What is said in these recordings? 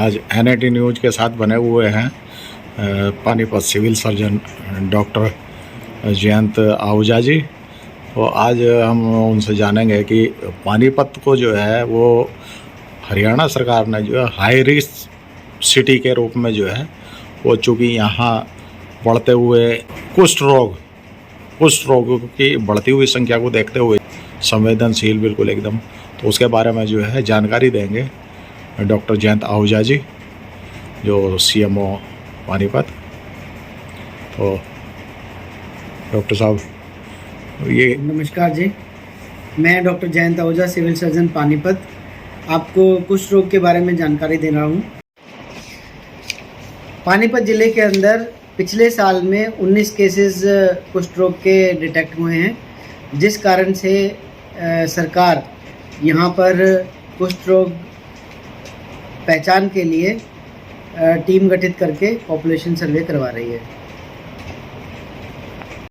आज NIT news के साथ बने हुए हैं Panipat civil surgeon doctor Jayant Ahuja ji. तो आज हम उनसे जानेंगे कि पानीपत को जो है वो हरियाणा सरकार ने जो है हाई रिस्क सिटी के रूप में जो है वो, चूँकि यहाँ बढ़ते हुए कुष्ठ रोग की बढ़ती हुई संख्या को देखते हुए संवेदनशील बिल्कुल एकदम, तो उसके बारे में जो है जानकारी देंगे डॉक्टर जयंत आहूजा जी, जो CMO पानीपत। तो डॉक्टर साहब ये नमस्कार जी, मैं doctor Jayant Ahuja, civil surgeon Panipat, आपको कुष्ठ रोग के बारे में जानकारी दे रहा हूँ। पानीपत ज़िले के अंदर पिछले साल में 19 केसेस कुष्ठ रोग के डिटेक्ट हुए हैं, जिस कारण से सरकार यहाँ पर कुष्ठ रोग पहचान के लिए टीम गठित करके पॉपुलेशन सर्वे करवा रही है।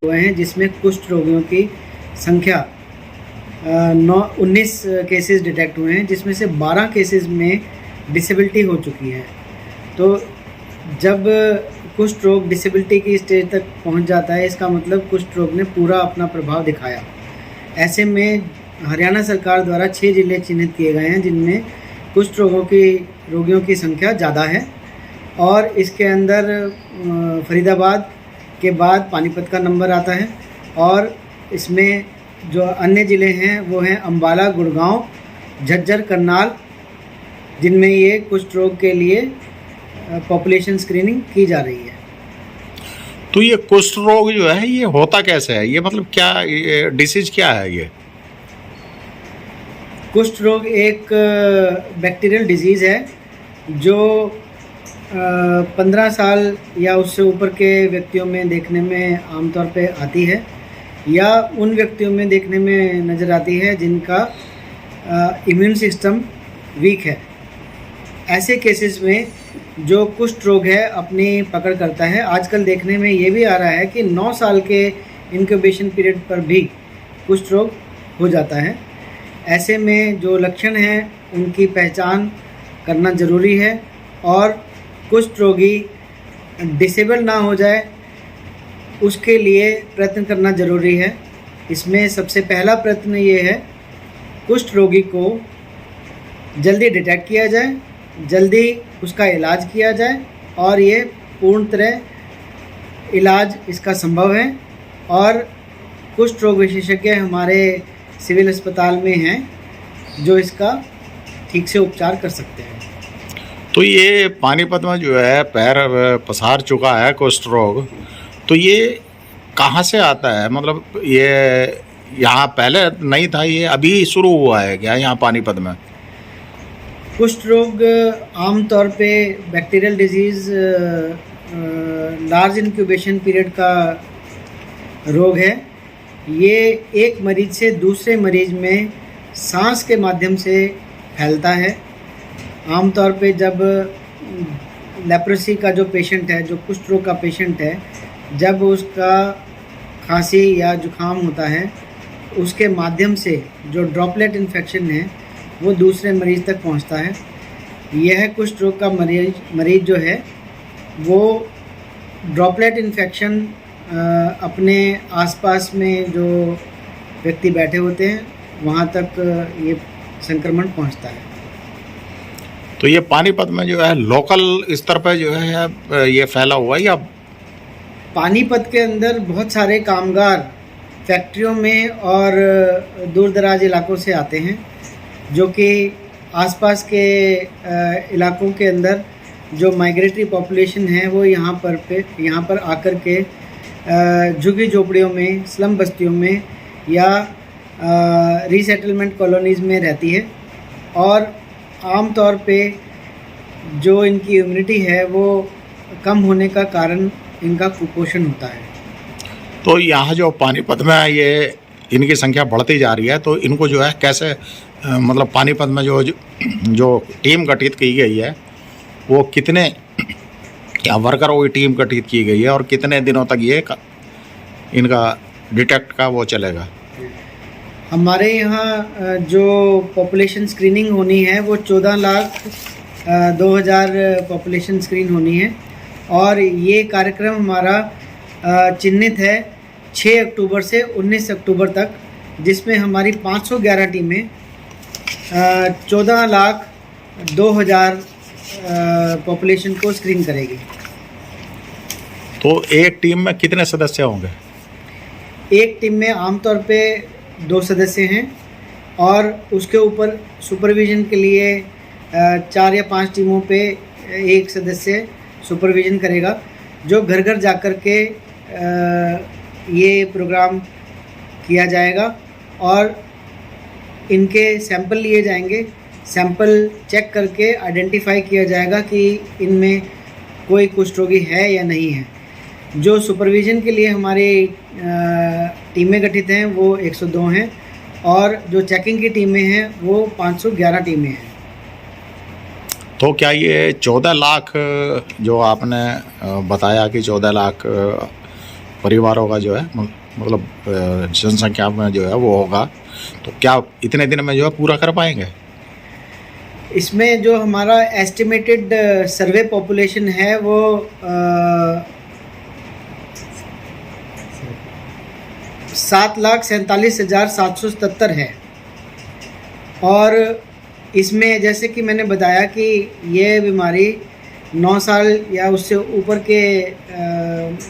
हुए हैं जिसमें कुष्ठ रोगियों की संख्या 19 केसेस डिटेक्ट हुए हैं, जिसमें से 12 केसेस में डिसेबिलिटी हो चुकी है। तो जब कुष्ठ रोग डिसेबिलिटी की स्टेज तक पहुंच जाता है, इसका मतलब कुष्ठ रोग ने पूरा अपना प्रभाव दिखाया। ऐसे में हरियाणा सरकार द्वारा 6 जिले चिन्हित किए गए हैं जिनमें कुष्ठ रोगियों की संख्या ज़्यादा है, और इसके अंदर फरीदाबाद के बाद पानीपत का नंबर आता है, और इसमें जो अन्य ज़िले हैं वो हैं अम्बाला, गुड़गांव, झज्जर, करनाल, जिनमें ये कुष्ठ रोग के लिए पॉपुलेशन स्क्रीनिंग की जा रही है। तो ये कुष्ठ रोग जो है ये होता कैसे है, ये मतलब क्या डिसीज क्या है ये? कुष्ठ रोग एक बैक्टीरियल डिजीज़ है जो 15 साल या उससे ऊपर के व्यक्तियों में देखने में आमतौर पे आती है, या उन व्यक्तियों में देखने में नज़र आती है जिनका इम्यून सिस्टम वीक है। ऐसे केसेस में जो कुष्ठ रोग है अपनी पकड़ करता है। आजकल देखने में ये भी आ रहा है कि 9 साल के इंक्यूबेशन पीरियड पर भी कुष्ठ रोग हो जाता है। ऐसे में जो लक्षण हैं उनकी पहचान करना ज़रूरी है, और कुष्ठ रोगी डिसेबल ना हो जाए उसके लिए प्रयत्न करना ज़रूरी है। इसमें सबसे पहला प्रयत्न ये है, कुष्ठ रोगी को जल्दी डिटेक्ट किया जाए, जल्दी उसका इलाज किया जाए, और ये पूर्ण तरह इलाज इसका संभव है। और कुष्ठ रोग विशेषज्ञ हमारे सिविल अस्पताल में हैं जो इसका ठीक से उपचार कर सकते हैं। तो ये पानीपत में जो है पैर पसार चुका है कुष्ठ रोग, तो ये कहाँ से आता है? मतलब ये यहाँ पहले नहीं था, ये अभी शुरू हुआ है क्या यहाँ पानीपत में? कुष्ठ रोग आमतौर पे bacterial disease large incubation period का रोग है। ये एक मरीज से दूसरे मरीज में सांस के माध्यम से फैलता है। आमतौर पे जब लेप्रोसी का जो पेशेंट है, जो कुष्ठ रोग का पेशेंट है, जब उसका खांसी या जुखाम होता है, उसके माध्यम से जो ड्रॉपलेट इन्फेक्शन है वो दूसरे मरीज तक पहुंचता है। यह कुष्ठ रोग का मरीज जो है वो ड्रॉपलेट इन्फेक्शन अपने आसपास में जो व्यक्ति बैठे होते हैं वहाँ तक ये संक्रमण पहुँचता है। तो ये पानीपत में जो है लोकल स्तर पर जो है ये फैला हुआ है, या पानीपत के अंदर बहुत सारे कामगार फैक्ट्रियों में और दूर दराज इलाकों से आते हैं, जो कि आसपास के इलाकों के अंदर जो माइग्रेटरी पॉपुलेशन है वो यहाँ पर आकर के झुग्गी झोपड़ियों में, स्लम बस्तियों में या रीसेटलमेंट कॉलोनीज़ में रहती है, और आम तौर पे जो इनकी इम्यूनिटी है वो कम होने का कारण इनका कुपोषण होता है। तो यहाँ जो पानीपत में ये इनकी संख्या बढ़ती जा रही है, तो इनको जो है कैसे मतलब पानीपत में जो टीम गठित की गई है वो कितने क्या वर्करों की टीम गठित की गई है, और कितने दिनों तक ये इनका डिटेक्ट का वो चलेगा? हमारे यहाँ जो पॉपुलेशन स्क्रीनिंग होनी है वो 14 लाख 2000 पॉपुलेशन स्क्रीन होनी है। और ये कार्यक्रम हमारा चिन्हित है 6 अक्टूबर से 19 अक्टूबर तक, जिसमें हमारी 511 टीमें 14,02,000 पॉपुलेशन को स्क्रीन करेगी। तो एक टीम में कितने सदस्य होंगे? एक टीम में आमतौर पे 2 सदस्य हैं और उसके ऊपर सुपरविज़न के लिए 4 या 5 टीमों पे एक सदस्य सुपरविज़न करेगा, जो घर घर जाकर के ये प्रोग्राम किया जाएगा और इनके सैंपल लिए जाएंगे। सैंपल चेक करके आइडेंटिफाई किया जाएगा कि इनमें कोई कुष्ठ रोगी है या नहीं है। जो सुपरविज़न के लिए हमारी टीमें गठित हैं वो 102 हैं और जो चेकिंग की टीमें हैं वो 511 टीमें हैं। तो क्या ये 14 लाख जो आपने बताया कि 14 लाख परिवारों का जो है मतलब जनसंख्या में जो है वो होगा, तो क्या इतने दिन में जो है पूरा कर पाएंगे? इसमें जो हमारा एस्टिमेटेड सर्वे पॉपुलेशन है वो 7,47,777 है। और इसमें जैसे कि मैंने बताया कि ये बीमारी 9 साल या उससे ऊपर के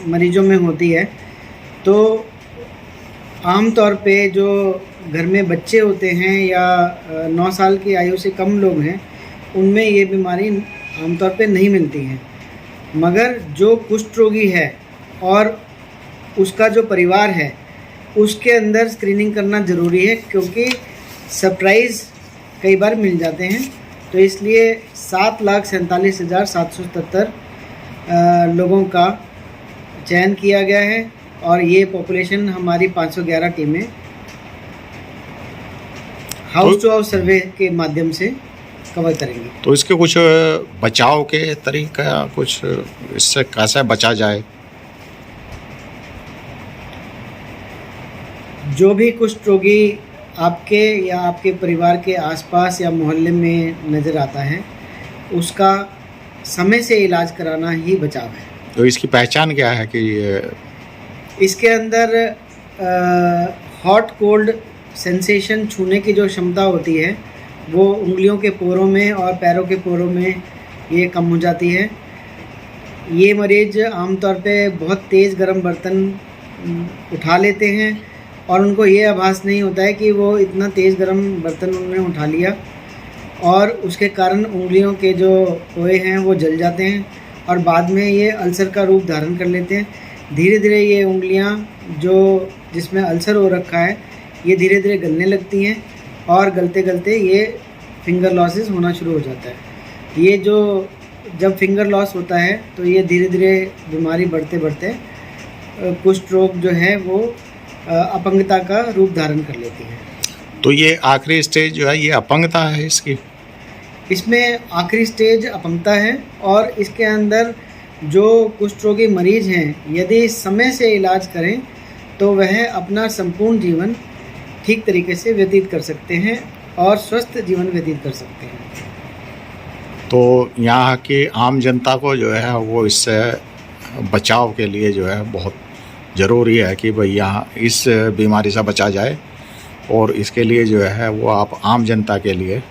मरीजों में होती है, तो आम तौर पे जो घर में बच्चे होते हैं या 9 साल की आयु से कम लोग हैं, उनमें ये बीमारी आमतौर पे नहीं मिलती है। मगर जो कुष्ठ रोगी है और उसका जो परिवार है, उसके अंदर स्क्रीनिंग करना ज़रूरी है, क्योंकि सरप्राइज़ कई बार मिल जाते हैं। तो इसलिए 7,47,777 लोगों का चयन किया गया है और ये पॉपुलेशन हमारी 511 टीमें हाउस टू हाउस सर्वे के माध्यम से कवर करेंगे। तो इसके कुछ बचाव के तरीका, कुछ इससे कैसे बचा जाए? जो भी कुष्ठ रोगी आपके या आपके परिवार के आसपास या मोहल्ले में नज़र आता है, उसका समय से इलाज कराना ही बचाव है। तो इसकी पहचान क्या है कि इसके अंदर हॉट कोल्ड सेंसेशन छूने की जो क्षमता होती है वो उंगलियों के पोरों में और पैरों के पोरों में ये कम हो जाती है। ये मरीज आमतौर पे बहुत तेज़ गर्म बर्तन उठा लेते हैं और उनको ये आभास नहीं होता है कि वो इतना तेज़ गर्म बर्तन उन्होंने उठा लिया, और उसके कारण उंगलियों के जो पोए हैं वो जल जाते हैं और बाद में ये अल्सर का रूप धारण कर लेते हैं। धीरे धीरे ये उंगलियां जो जिसमें अल्सर हो रखा है, ये धीरे धीरे गलने लगती हैं और गलते गलते ये फिंगर लॉसेस होना शुरू हो जाता है। ये जो जब फिंगर लॉस होता है तो ये धीरे धीरे बीमारी बढ़ते बढ़ते कुष्ठ रोग जो है वो अपंगता का रूप धारण कर लेती है। तो ये आखिरी स्टेज जो है ये अपंगता है इसकी? इसमें आखिरी स्टेज अपंगता है और इसके अंदर जो कुष्ठ रोगी मरीज हैं, यदि समय से इलाज करें तो वह अपना संपूर्ण जीवन ठीक तरीके से व्यतीत कर सकते हैं और स्वस्थ जीवन व्यतीत कर सकते हैं। तो यहाँ की आम जनता को जो है वो इससे बचाव के लिए जो है बहुत ज़रूरी है कि भाई यहाँ इस बीमारी से बचा जाए, और इसके लिए जो है वो आप आम जनता के लिए,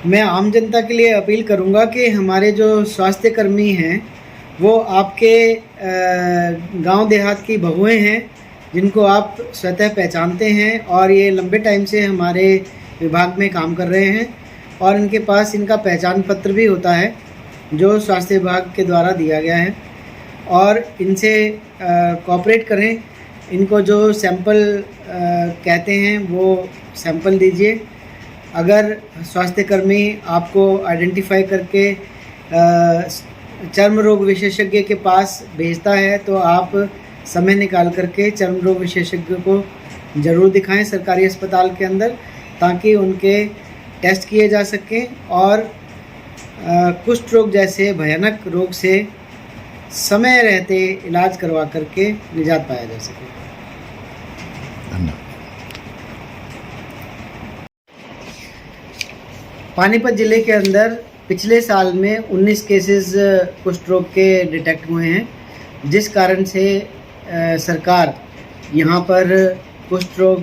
मैं आम जनता के लिए अपील करूंगा कि हमारे जो स्वास्थ्य कर्मी हैं वो आपके गांव देहात की बहुएं हैं जिनको आप स्वतः पहचानते हैं और ये लंबे टाइम से हमारे विभाग में काम कर रहे हैं और इनके पास इनका पहचान पत्र भी होता है जो स्वास्थ्य विभाग के द्वारा दिया गया है, और इनसे कोऑपरेट करें। इनको जो सैंपल कहते हैं वो सैंपल दीजिए। अगर स्वास्थ्य कर्मी आपको आइडेंटिफाई करके चर्म रोग विशेषज्ञ के पास भेजता है तो आप समय निकाल करके चर्म रोग विशेषज्ञ को ज़रूर दिखाएं सरकारी अस्पताल के अंदर, ताकि उनके टेस्ट किए जा सकें और कुष्ठ रोग जैसे भयानक रोग से समय रहते इलाज करवा करके निजात पाया जा सके। धन्यवाद। पानीपत ज़िले के अंदर पिछले साल में 19 केसेस कुष्ठ रोग के डिटेक्ट हुए हैं, जिस कारण से सरकार यहाँ पर कुष्ठ रोग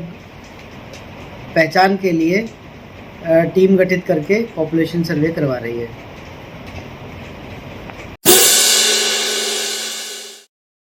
पहचान के लिए टीम गठित करके पॉपुलेशन सर्वे करवा रही है।